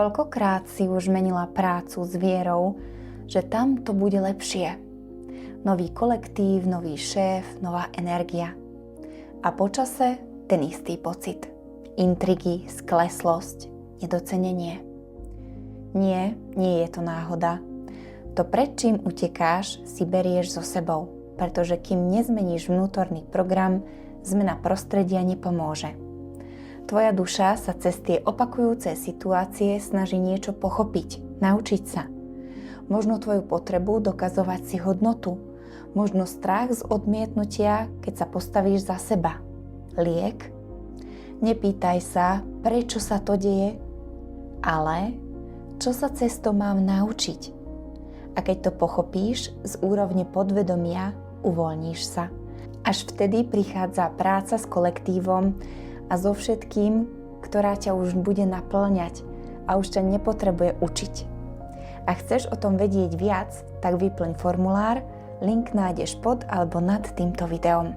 Koľkokrát si už menila prácu s vierou, že tam to bude lepšie. Nový kolektív, nový šéf, nová energia. A počase ten istý pocit. Intrigy, skleslosť, nedocenenie. Nie je to náhoda. To, pred čím utekáš, si berieš so sebou, pretože kým nezmeníš vnútorný program, zmena prostredia nepomôže. Tvoja duša sa cez tie opakujúce situácie snaží niečo pochopiť, naučiť sa. Možno tvoju potrebu dokazovať si hodnotu, možno strach z odmietnutia, keď sa postavíš za seba. Liek? Nepýtaj sa, prečo sa to deje, ale čo sa cez to mám naučiť. A keď to pochopíš z úrovne podvedomia, uvoľníš sa. Až vtedy prichádza práca s kolektívom a so všetkým, ktorá ťa už bude naplňať a už ťa nepotrebuje učiť. Ak chceš o tom vedieť viac, tak vyplň formulár, link nájdeš pod alebo nad týmto videom.